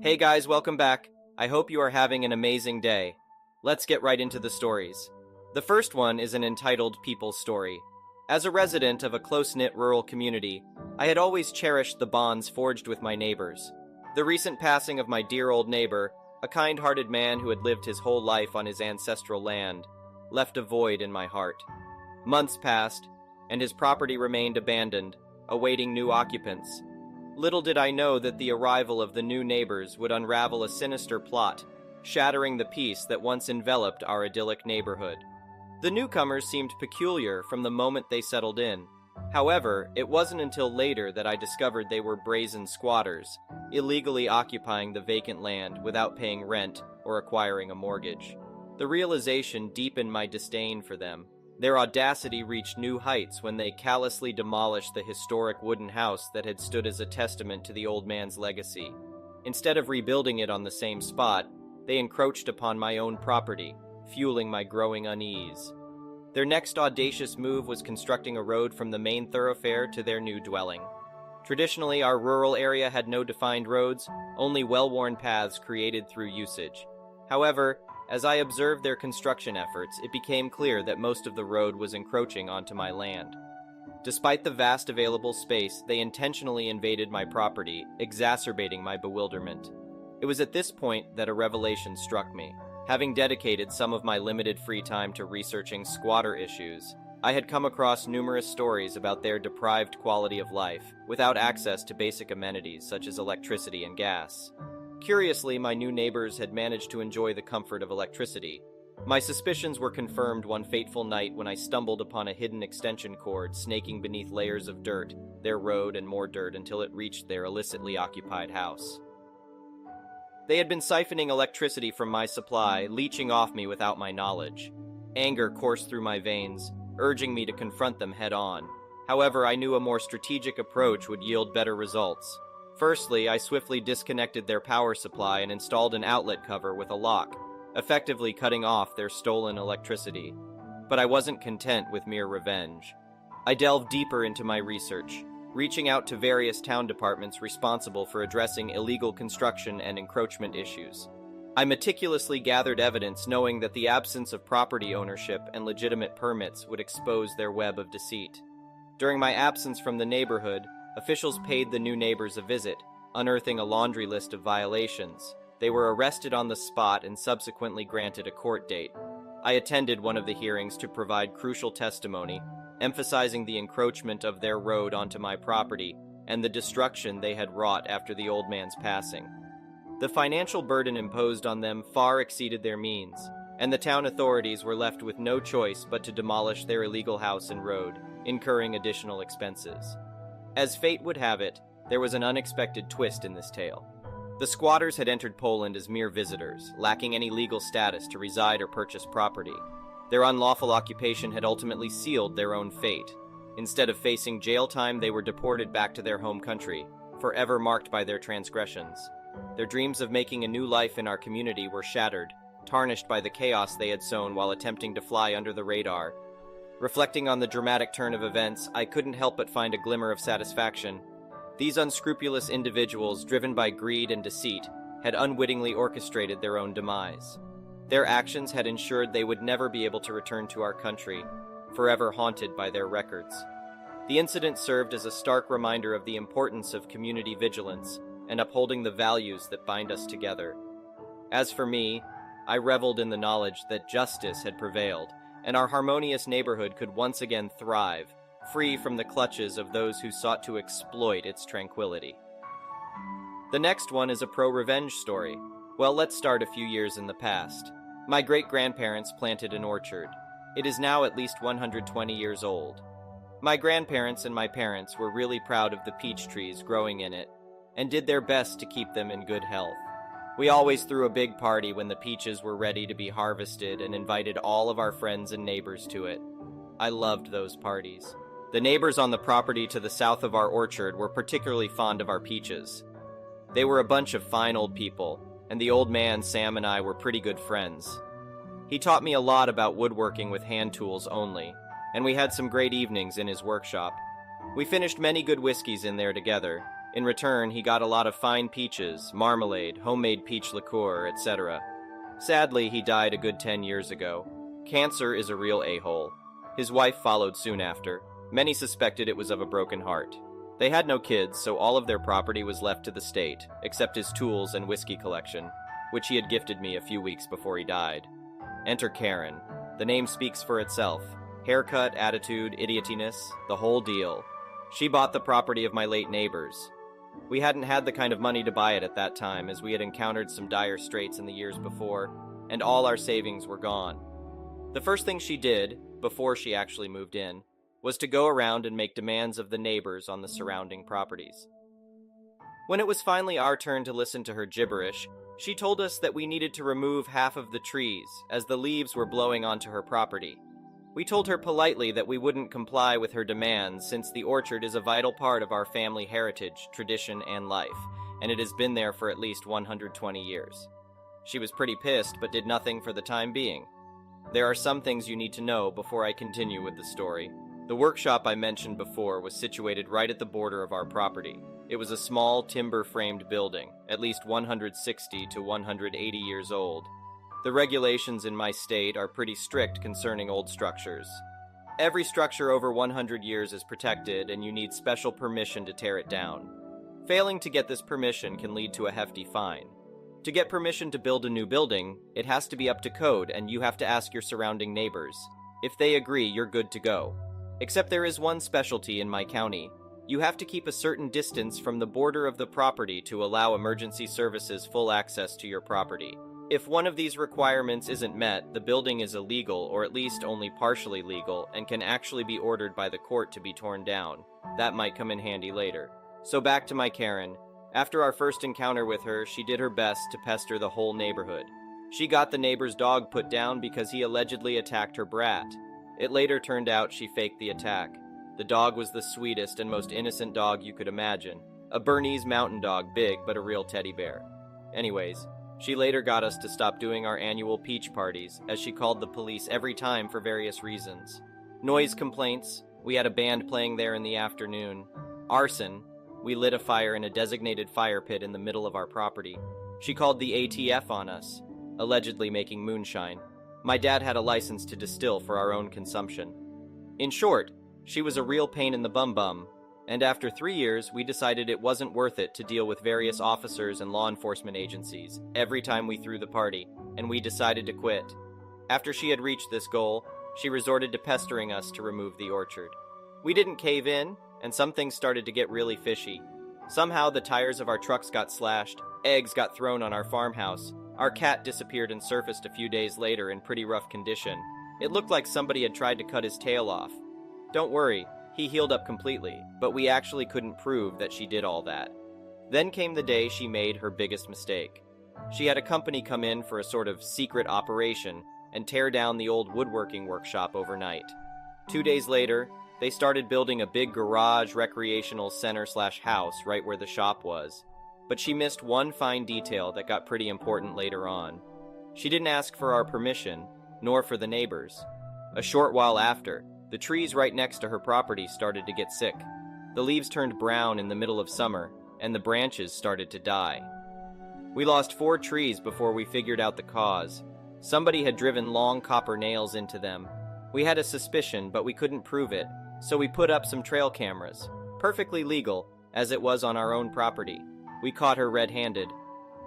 Hey guys, welcome back. I hope you are having an amazing day. Let's get right into the stories. The first one is an entitled People's Story. As a resident of a close-knit rural community, I had always cherished the bonds forged with my neighbors. The recent passing of my dear old neighbor, a kind-hearted man who had lived his whole life on his ancestral land, left a void in my heart. Months passed, and his property remained abandoned, awaiting new occupants. Little did I know that the arrival of the new neighbors would unravel a sinister plot, shattering the peace that once enveloped our idyllic neighborhood. The newcomers seemed peculiar from the moment they settled in. However, it wasn't until later that I discovered they were brazen squatters, illegally occupying the vacant land without paying rent or acquiring a mortgage. The realization deepened my disdain for them. Their audacity reached new heights when they callously demolished the historic wooden house that had stood as a testament to the old man's legacy. Instead of rebuilding it on the same spot, they encroached upon my own property, fueling my growing unease. Their next audacious move was constructing a road from the main thoroughfare to their new dwelling. Traditionally, our rural area had no defined roads, only well-worn paths created through usage. However, as I observed their construction efforts, it became clear that most of the road was encroaching onto my land. Despite the vast available space, they intentionally invaded my property, exacerbating my bewilderment. It was at this point that a revelation struck me. Having dedicated some of my limited free time to researching squatter issues, I had come across numerous stories about their deprived quality of life, without access to basic amenities such as electricity and gas. Curiously, my new neighbors had managed to enjoy the comfort of electricity. My suspicions were confirmed one fateful night when I stumbled upon a hidden extension cord snaking beneath layers of dirt, their road and more dirt until it reached their illicitly occupied house. They had been siphoning electricity from my supply, leeching off me without my knowledge. Anger coursed through my veins, urging me to confront them head-on. However, I knew a more strategic approach would yield better results. Firstly, I swiftly disconnected their power supply and installed an outlet cover with a lock, effectively cutting off their stolen electricity. But I wasn't content with mere revenge. I delved deeper into my research, reaching out to various town departments responsible for addressing illegal construction and encroachment issues. I meticulously gathered evidence knowing that the absence of property ownership and legitimate permits would expose their web of deceit. During my absence from the neighborhood, officials paid the new neighbors a visit, unearthing a laundry list of violations. They were arrested on the spot and subsequently granted a court date. I attended one of the hearings to provide crucial testimony, emphasizing the encroachment of their road onto my property and the destruction they had wrought after the old man's passing. The financial burden imposed on them far exceeded their means, and the town authorities were left with no choice but to demolish their illegal house and road, incurring additional expenses. As fate would have it, there was an unexpected twist in this tale. The squatters had entered Poland as mere visitors, lacking any legal status to reside or purchase property. Their unlawful occupation had ultimately sealed their own fate. Instead of facing jail time, they were deported back to their home country, forever marked by their transgressions. Their dreams of making a new life in our community were shattered, tarnished by the chaos they had sown while attempting to fly under the radar. Reflecting on the dramatic turn of events, I couldn't help but find a glimmer of satisfaction. These unscrupulous individuals, driven by greed and deceit, had unwittingly orchestrated their own demise. Their actions had ensured they would never be able to return to our country, forever haunted by their records. The incident served as a stark reminder of the importance of community vigilance and upholding the values that bind us together. As for me, I reveled in the knowledge that justice had prevailed, and our harmonious neighborhood could once again thrive, free from the clutches of those who sought to exploit its tranquility. The next one is a pro-revenge story. Well, let's start a few years in the past. My great-grandparents planted an orchard. It is now at least 120 years old. My grandparents and my parents were really proud of the peach trees growing in it, and did their best to keep them in good health. We always threw a big party when the peaches were ready to be harvested and invited all of our friends and neighbors to it. I loved those parties. The neighbors on the property to the south of our orchard were particularly fond of our peaches. They were a bunch of fine old people, and the old man, Sam, and I were pretty good friends. He taught me a lot about woodworking with hand tools only, and we had some great evenings in his workshop. We finished many good whiskeys in there together, In return, he got a lot of fine peaches, marmalade, homemade peach liqueur, etc. Sadly, he died a good 10 years ago. Cancer is a real a-hole. His wife followed soon after. Many suspected it was of a broken heart. They had no kids, so all of their property was left to the state, except his tools and whiskey collection, which he had gifted me a few weeks before he died. Enter Karen. The name speaks for itself. Haircut, attitude, idiotiness, the whole deal. She bought the property of my late neighbors. We hadn't had the kind of money to buy it at that time, as we had encountered some dire straits in the years before, and all our savings were gone. The first thing she did, before she actually moved in, was to go around and make demands of the neighbors on the surrounding properties. When it was finally our turn to listen to her gibberish, she told us that we needed to remove half of the trees, as the leaves were blowing onto her property. We told her politely that we wouldn't comply with her demands, since the orchard is a vital part of our family heritage, tradition, and life, and it has been there for at least 120 years. She was pretty pissed, but did nothing for the time being. There are some things you need to know before I continue with the story. The workshop I mentioned before was situated right at the border of our property. It was a small, timber-framed building, at least 160 to 180 years old. The regulations in my state are pretty strict concerning old structures. Every structure over 100 years is protected, and you need special permission to tear it down. Failing to get this permission can lead to a hefty fine. To get permission to build a new building, it has to be up to code, and you have to ask your surrounding neighbors. If they agree, you're good to go. Except there is one specialty in my county. You have to keep a certain distance from the border of the property to allow emergency services full access to your property. If one of these requirements isn't met, the building is illegal, or at least only partially legal, and can actually be ordered by the court to be torn down. That might come in handy later. So back to my Karen. After our first encounter with her, she did her best to pester the whole neighborhood. She got the neighbor's dog put down because he allegedly attacked her brat. It later turned out she faked the attack. The dog was the sweetest and most innocent dog you could imagine. A Bernese mountain dog, big but a real teddy bear. Anyways, she later got us to stop doing our annual peach parties, as she called the police every time for various reasons. Noise complaints, we had a band playing there in the afternoon. Arson, we lit a fire in a designated fire pit in the middle of our property. She called the ATF on us, allegedly making moonshine. My dad had a license to distill for our own consumption. In short, she was a real pain in the bum-bum, and after 3 years, we decided it wasn't worth it to deal with various officers and law enforcement agencies every time we threw the party, and we decided to quit. After she had reached this goal, she resorted to pestering us to remove the orchard. We didn't cave in, and some things started to get really fishy. Somehow the tires of our trucks got slashed, eggs got thrown on our farmhouse, our cat disappeared and surfaced a few days later in pretty rough condition. It looked like somebody had tried to cut his tail off. Don't worry, he healed up completely, but we actually couldn't prove that she did all that. Then came the day she made her biggest mistake. She had a company come in for a sort of secret operation and tear down the old woodworking workshop overnight. 2 days later, they started building a big garage recreational center/house right where the shop was. But she missed one fine detail that got pretty important later on. She didn't ask for our permission, nor for the neighbors. A short while after, the trees right next to her property started to get sick. The leaves turned brown in the middle of summer, and the branches started to die. We lost 4 trees before we figured out the cause. Somebody had driven long copper nails into them. We had a suspicion, but we couldn't prove it, so we put up some trail cameras. Perfectly legal, as it was on our own property. We caught her red-handed.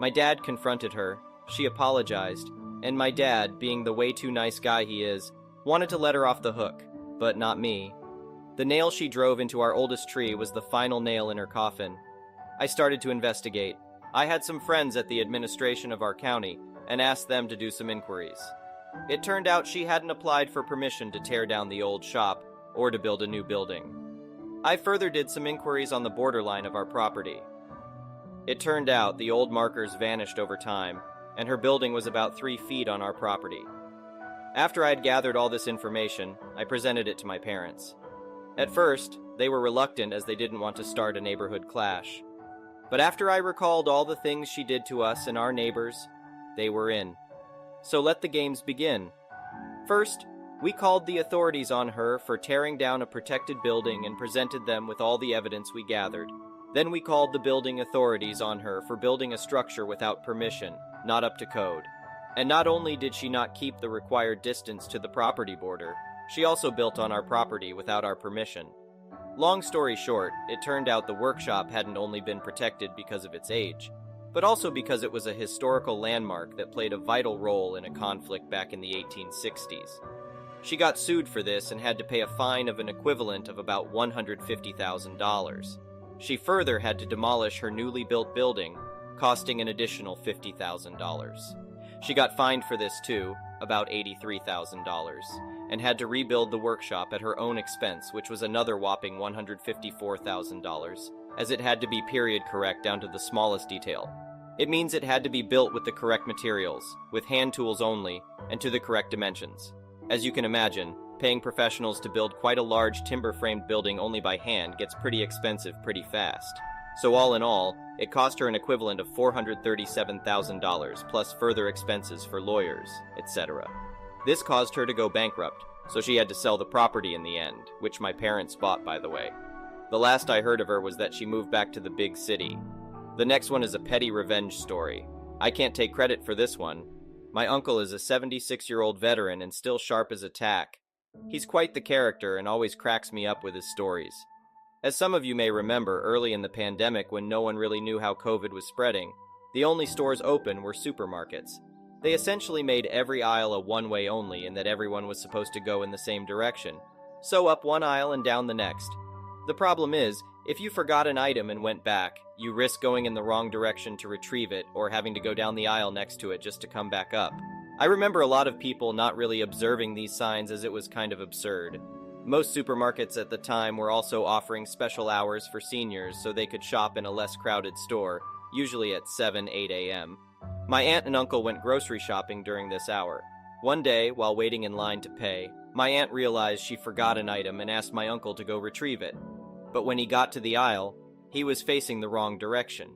My dad confronted her. She apologized, and my dad, being the way too nice guy he is, wanted to let her off the hook, but not me. The nail she drove into our oldest tree was the final nail in her coffin. I started to investigate. I had some friends at the administration of our county and asked them to do some inquiries. It turned out she hadn't applied for permission to tear down the old shop or to build a new building. I further did some inquiries on the borderline of our property. It turned out the old markers vanished over time, and her building was about 3 feet on our property. After I had gathered all this information, I presented it to my parents. At first, they were reluctant as they didn't want to start a neighborhood clash. But after I recalled all the things she did to us and our neighbors, they were in. So let the games begin. First, we called the authorities on her for tearing down a protected building and presented them with all the evidence we gathered. Then we called the building authorities on her for building a structure without permission, not up to code. And not only did she not keep the required distance to the property border, she also built on our property without our permission. Long story short, it turned out the workshop hadn't only been protected because of its age, but also because it was a historical landmark that played a vital role in a conflict back in the 1860s. She got sued for this and had to pay a fine of an equivalent of about $150,000. She further had to demolish her newly built building, costing an additional $50,000. She got fined for this too, about $83,000, and had to rebuild the workshop at her own expense, which was another whopping $154,000, as it had to be period correct down to the smallest detail. It means it had to be built with the correct materials, with hand tools only, and to the correct dimensions. As you can imagine, paying professionals to build quite a large timber-framed building only by hand gets pretty expensive pretty fast. So all in all, it cost her an equivalent of $437,000 plus further expenses for lawyers, etc. This caused her to go bankrupt, so she had to sell the property in the end, which my parents bought, by the way. The last I heard of her was that she moved back to the big city. The next one is a petty revenge story. I can't take credit for this one. My uncle is a 76-year-old veteran and still sharp as a tack. He's quite the character and always cracks me up with his stories. As some of you may remember, early in the pandemic when no one really knew how COVID was spreading, the only stores open were supermarkets. They essentially made every aisle a one-way only in that everyone was supposed to go in the same direction. So up one aisle and down the next. The problem is, if you forgot an item and went back, you risk going in the wrong direction to retrieve it or having to go down the aisle next to it just to come back up. I remember a lot of people not really observing these signs as it was kind of absurd. Most supermarkets at the time were also offering special hours for seniors so they could shop in a less crowded store, usually at 7-8 a.m. My aunt and uncle went grocery shopping during this hour. One day, while waiting in line to pay, my aunt realized she forgot an item and asked my uncle to go retrieve it. But when he got to the aisle, he was facing the wrong direction.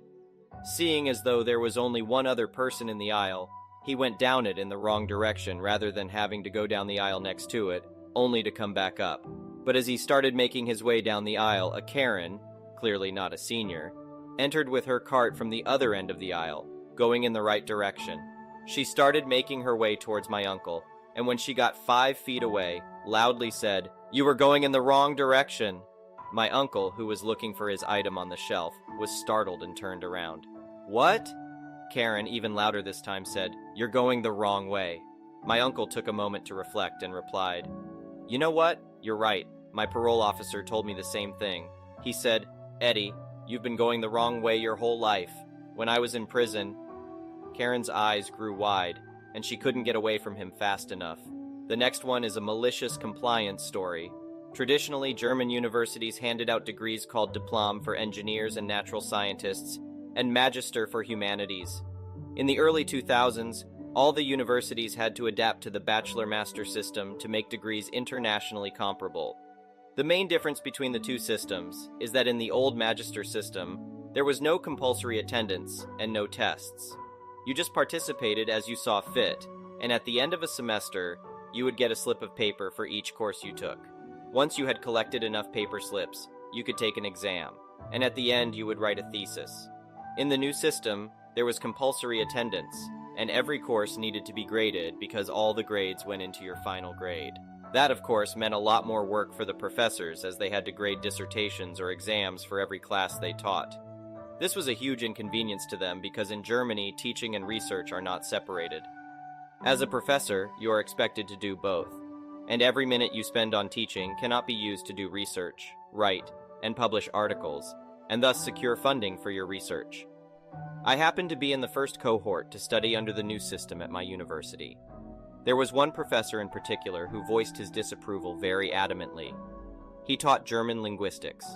Seeing as though there was only one other person in the aisle, he went down it in the wrong direction rather than having to go down the aisle next to it, only to come back up. But as he started making his way down the aisle, a Karen, clearly not a senior, entered with her cart from the other end of the aisle, going in the right direction. She started making her way towards my uncle, and when she got 5 feet away, loudly said, "You were going in the wrong direction." My uncle, who was looking for his item on the shelf, was startled and turned around. "What?" Karen, even louder this time, said, "You're going the wrong way." My uncle took a moment to reflect and replied, "You know what? You're right. My parole officer told me the same thing. He said, 'Eddie, you've been going the wrong way your whole life. When I was in prison—'" Karen's eyes grew wide, and she couldn't get away from him fast enough. The next one is a malicious compliance story. Traditionally, German universities handed out degrees called Diplom for engineers and natural scientists, and Magister for humanities. In the early 2000s, all the universities had to adapt to the bachelor-master system to make degrees internationally comparable. The main difference between the two systems is that in the old Magister system, there was no compulsory attendance and no tests. You just participated as you saw fit, and at the end of a semester, you would get a slip of paper for each course you took. Once you had collected enough paper slips, you could take an exam, and at the end you would write a thesis. In the new system, there was compulsory attendance, and every course needed to be graded because all the grades went into your final grade. That, of course, meant a lot more work for the professors as they had to grade dissertations or exams for every class they taught. This was a huge inconvenience to them because in Germany, teaching and research are not separated. As a professor, you are expected to do both, and every minute you spend on teaching cannot be used to do research, write, and publish articles, and thus secure funding for your research. I happened to be in the first cohort to study under the new system at my university. There was one professor in particular who voiced his disapproval very adamantly. He taught German linguistics.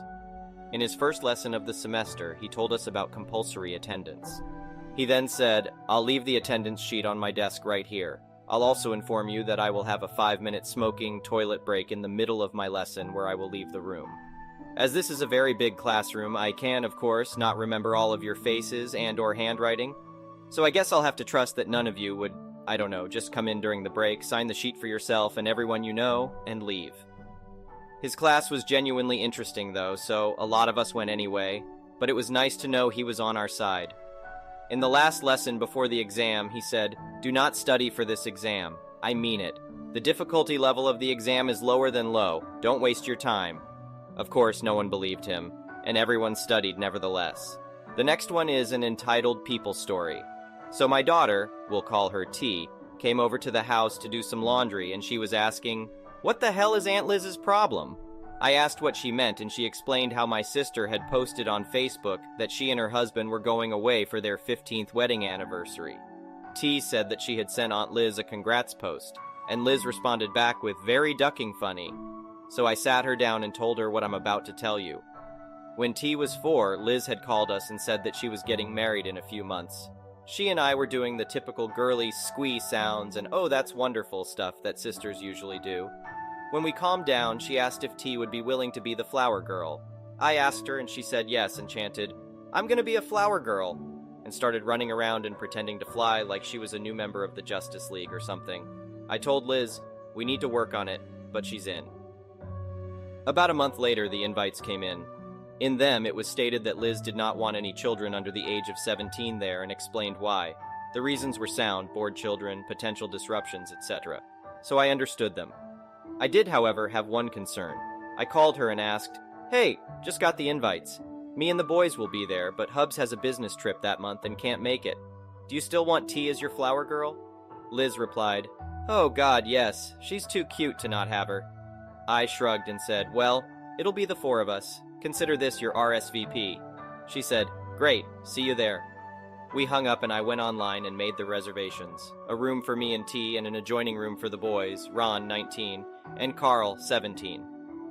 In his first lesson of the semester, he told us about compulsory attendance. He then said, "I'll leave the attendance sheet on my desk right here. I'll also inform you that I will have a 5-minute smoking toilet break in the middle of my lesson where I will leave the room. As this is a very big classroom, I can, of course, not remember all of your faces and/or handwriting. So I guess I'll have to trust that none of you would, I don't know, just come in during the break, sign the sheet for yourself and everyone you know, and leave." His class was genuinely interesting though, so a lot of us went anyway. but it was nice to know he was on our side. In the last lesson before the exam, he said, "Do not study for this exam. I mean it. The difficulty level of the exam is lower than low. Don't waste your time." Of course, no one believed him, and everyone studied nevertheless. The next one is an entitled people story. So my daughter, we'll call her T, came over to the house to do some laundry, and she was asking, "What the hell is Aunt Liz's problem?" I asked what she meant, and she explained how my sister had posted on Facebook that she and her husband were going away for their 15th wedding anniversary. T said that she had sent Aunt Liz a congrats post, and Liz responded back with very ducking funny. So I sat her down and told her what I'm about to tell you. When T was 4, Liz had called us and said that she was getting married in a few months. She and I were doing the typical girly squee sounds and "oh, that's wonderful" stuff that sisters usually do. When we calmed down, she asked if T would be willing to be the flower girl. I asked her and she said yes and chanted, "I'm gonna be a flower girl," and started running around and pretending to fly like she was a new member of the Justice League or something. I told Liz, "We need to work on it," but she's in. About a month later, the invites came in. In them, it was stated that Liz did not want any children under the age of 17 there and explained why. The reasons were sound: bored children, potential disruptions, etc. So I understood them. I did, however, have one concern. I called her and asked, "Hey, just got the invites. Me and the boys will be there, but Hubs has a business trip that month and can't make it. Do you still want T as your flower girl?" Liz replied, "Oh God, yes. She's too cute to not have her." I shrugged and said, "Well, it'll be the 4 of us. Consider this your RSVP." She said, "Great, see you there." We hung up and I went online and made the reservations. A room for me and T and an adjoining room for the boys, Ron, 19, and Carl, 17.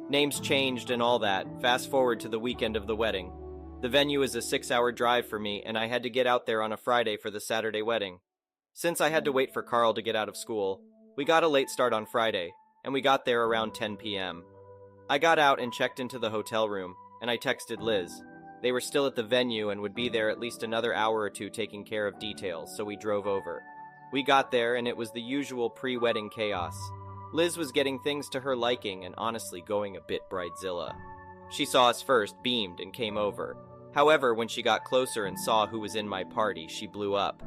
Names changed and all that. Fast forward to the weekend of the wedding. The venue is a 6-hour drive for me, and I had to get out there on a Friday for the Saturday wedding. Since I had to wait for Carl to get out of school, we got a late start on Friday, and we got there around 10 p.m. I got out and checked into the hotel room, and I texted Liz. They were still at the venue and would be there at least another hour or two taking care of details, so we drove over. We got there, and it was the usual pre-wedding chaos. Liz was getting things to her liking and honestly going a bit bridezilla. She saw us first, beamed, and came over. However, when she got closer and saw who was in my party, she blew up.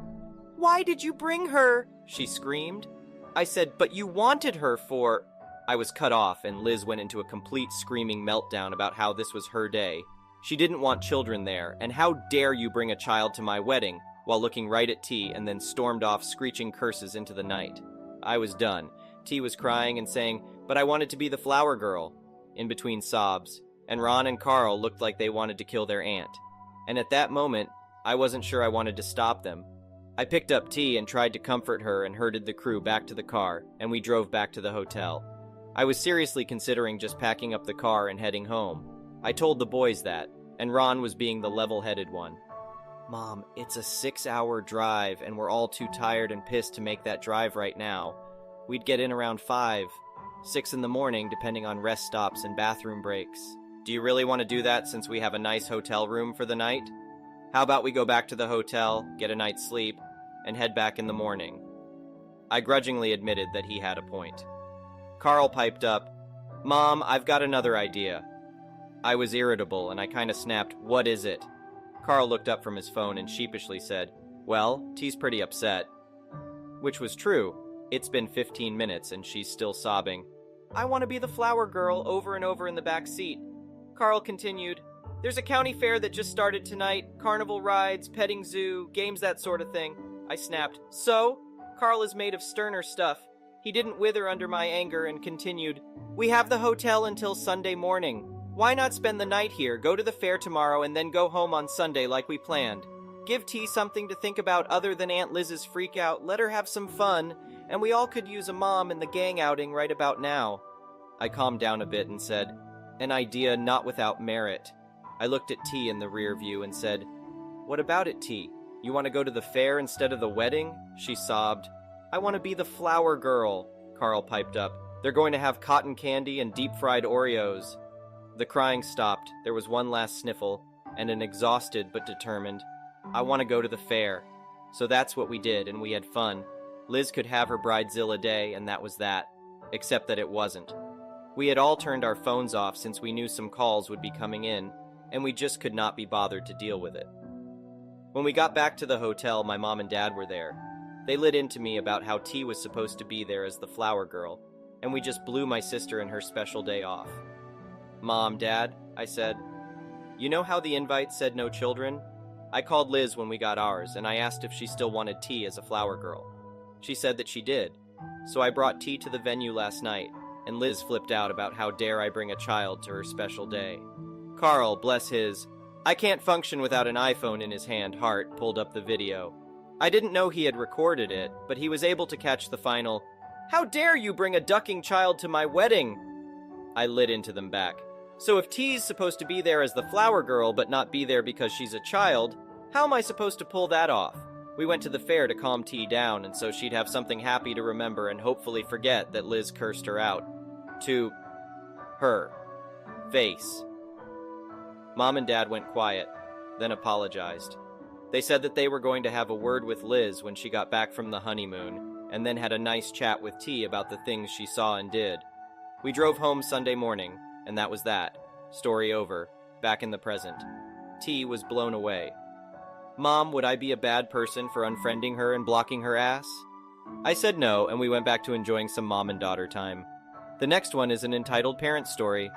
"Why did you bring her?" she screamed. I said, "But you wanted her for..." I was cut off, and Liz went into a complete screaming meltdown about how this was her day. She didn't want children there, and how dare you bring a child to my wedding, while looking right at T, and then stormed off screeching curses into the night. I was done. T was crying and saying, "But I wanted to be the flower girl," in between sobs, and Ron and Carl looked like they wanted to kill their aunt. And at that moment, I wasn't sure I wanted to stop them. I picked up T and tried to comfort her and herded the crew back to the car, and we drove back to the hotel. I was seriously considering just packing up the car and heading home. I told the boys that, and Ron was being the level-headed one. "Mom, it's a 6-hour drive, and we're all too tired and pissed to make that drive right now. We'd get in around 5, 6 in the morning, depending on rest stops and bathroom breaks. Do you really want to do that since we have a nice hotel room for the night? How about we go back to the hotel, get a night's sleep, and head back in the morning?" I grudgingly admitted that he had a point. Carl piped up, "Mom, I've got another idea." I was irritable, and I kinda snapped, "What is it?" Carl looked up from his phone and sheepishly said, "Well, T's pretty upset." Which was true. It's been 15 minutes, and she's still sobbing. "I want to be the flower girl," over and over in the back seat. Carl continued, "There's a county fair that just started tonight, carnival rides, petting zoo, games, that sort of thing." I snapped, "So?" Carl is made of sterner stuff. He didn't wither under my anger and continued, "We have the hotel until Sunday morning. Why not spend the night here, go to the fair tomorrow, and then go home on Sunday like we planned? Give T something to think about other than Aunt Liz's freak out, let her have some fun, and we all could use a mom in the gang outing right about now." I calmed down a bit and said, "An idea not without merit." I looked at T in the rear view and said, "What about it, T? You want to go to the fair instead of the wedding?" She sobbed. "I want to be the flower girl," Carl piped up. "They're going to have cotton candy and deep-fried Oreos." The crying stopped. There was one last sniffle, and an exhausted but determined, "I want to go to the fair." So that's what we did, and we had fun. Liz could have her bridezilla day, and that was that. Except that it wasn't. We had all turned our phones off since we knew some calls would be coming in, and we just could not be bothered to deal with it. When we got back to the hotel, my mom and dad were there. They lit into me about how T was supposed to be there as the flower girl, and we just blew my sister and her special day off. "Mom, Dad," I said, "you know how the invite said no children? I called Liz when we got ours, and I asked if she still wanted T as a flower girl. She said that she did, so I brought T to the venue last night, and Liz flipped out about how dare I bring a child to her special day. Carl, bless his, I can't function without an iPhone in his hand, Hart pulled up the video. I didn't know he had recorded it, but he was able to catch the final, 'How dare you bring a ducking child to my wedding?' I lit into them back. So if T's supposed to be there as the flower girl but not be there because she's a child, how am I supposed to pull that off? We went to the fair to calm T down, and so she'd have something happy to remember and hopefully forget that Liz cursed her out. To her face." Mom and Dad went quiet, then apologized. They said that they were going to have a word with Liz when she got back from the honeymoon, and then had a nice chat with T about the things she saw and did. We drove home Sunday morning, and that was that. Story over. Back in the present. T was blown away. "Mom, would I be a bad person for unfriending her and blocking her ass?" I said no, and we went back to enjoying some mom and daughter time. The next one is an entitled parent story.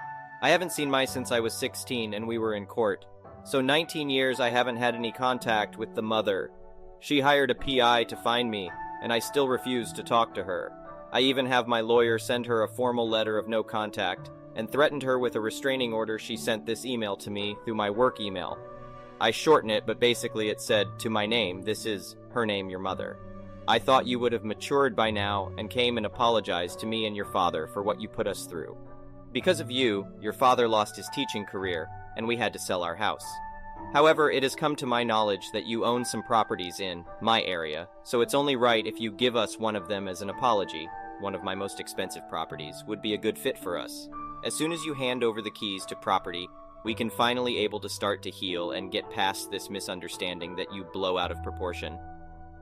I haven't seen Mai since I was 16 and we were in court. So 19 years I haven't had any contact with the mother. She hired a PI to find me, and I still refuse to talk to her. I even have my lawyer send her a formal letter of no contact, and threatened her with a restraining order. She sent this email to me through my work email. I shorten it, but basically it said, "To my name, this is her name, your mother. I thought you would have matured by now and came and apologized to me and your father for what you put us through. Because of you, your father lost his teaching career, and we had to sell our house. However, it has come to my knowledge that you own some properties in my area, so it's only right if you give us one of them as an apology. One of my most expensive properties would be a good fit for us. As soon as you hand over the keys to property, we can finally able to start to heal and get past this misunderstanding that you blow out of proportion.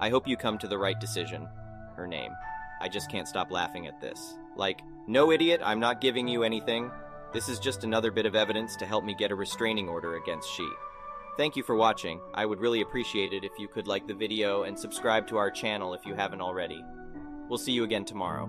I hope you come to the right decision." Her name. I just can't stop laughing at this. Like, no idiot, I'm not giving you anything. This is just another bit of evidence to help me get a restraining order against she. Thank you for watching. I would really appreciate it if you could like the video and subscribe to our channel if you haven't already. We'll see you again tomorrow.